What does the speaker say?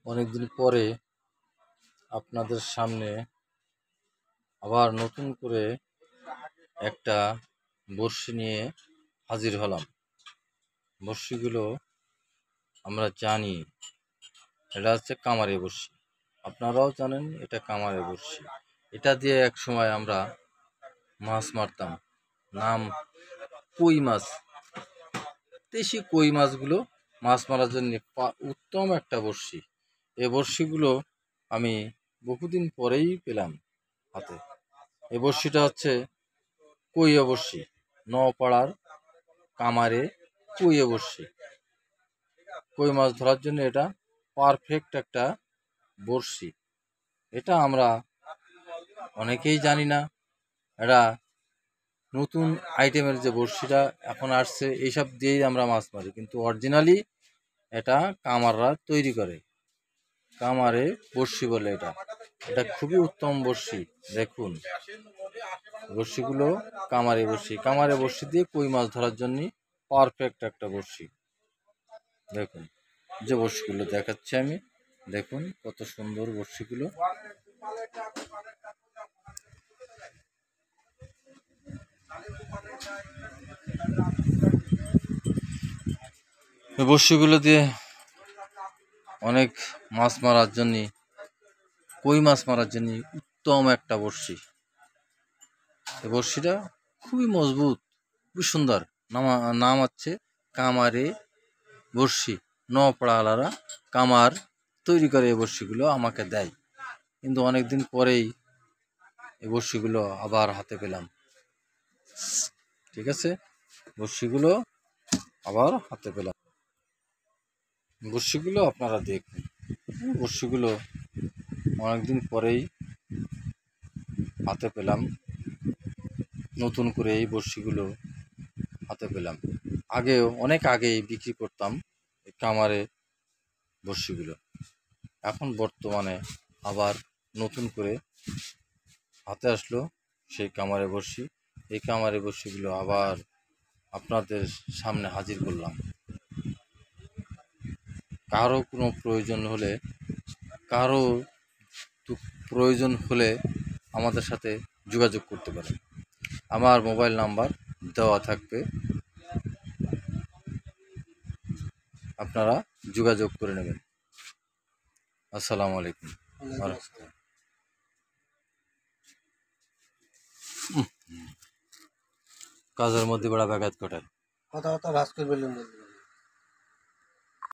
অনেকদিন পরে আপনাদের সামনে আবার নতুন করে একটা বড়শি নিয়ে হাজির হলাম। বড়শিগুলো আমরা জানি এটা হচ্ছে কামারে বড়শি, আপনারাও জানেন এটা কামারে বড়শি। এটা দিয়ে এক সময় আমরা মাছ মারতাম, নাম কই মাছ। দেশি কই মাছগুলো মাছ মারার জন্য উত্তম একটা বড়শি। এই বড়শিগুলো আমি বহুদিন পরেই পেলাম হাতে। এই বড়শিটা হচ্ছে কইয়া বড়শি, নপাড়ার কামারে কইয়া বড়শি। কই মাছ ধরার জন্য এটা পারফেক্ট একটা বড়শি। এটা আমরা অনেকেই জানি না, এটা নতুন আইটেমের যে বড়শিটা এখন আসছে, এইসব দিয়েই আমরা মাছ মারি, কিন্তু অরিজিনালি এটা কামাররা তৈরি করে, কামারে বড়শি বলে এটা। এটা খুবই উত্তম বড়শি। দেখুন বড়শিগুলো কামারে বড়শি, কামারে বড়শি দিয়ে কই মাছ ধরার জন্য পারফেক্ট একটা বড়শি। দেখুন যে বড়শিগুলো দেখাচ্ছি আমি, দেখুন কত সুন্দর বড়শিগুলো। বড়শিগুলো দিয়ে অনেক মাছ মারার জন্য, কই মাছ মারার জন্য উত্তম একটা বড়শি। এই বড়শিটা খুবই মজবুত, খুবই সুন্দর। নাম হচ্ছে কামারে বড়শি। নপাড়াওয়ালারা কামার তৈরি করে এই বড়শিগুলো আমাকে দেয়, কিন্তু অনেকদিন পরেই এই বড়শিগুলো আবার হাতে পেলাম। ঠিক আছে, বড়শিগুলো আবার হাতে পেলাম। বড়শিগুলো আপনারা দেখুন, বড়শিগুলো অনেকদিন পরেই হাতে পেলাম, নতুন করে এই বড়শিগুলো হাতে পেলাম। আগেও অনেক আগেই বিক্রি করতাম এই কামারে বড়শিগুলো, এখন বর্তমানে আবার নতুন করে হাতে আসলো সেই কামারে বড়শি। এই কামারে বড়শিগুলো আবার আপনাদের সামনে হাজির করলাম। কারো কোনো প্রয়োজন হলে, কারো প্রয়োজন হলে আমাদের সাথে যোগাযোগ করতে পারেন। আমার মোবাইল নাম্বার দেওয়া থাকবে, আপনারা যোগাযোগ করে নেবেন। আসসালামু আলাইকুম। কাজের মধ্যে বড় ব্যাঘাত ঘটায়, কথা কথা ভাস করবেন।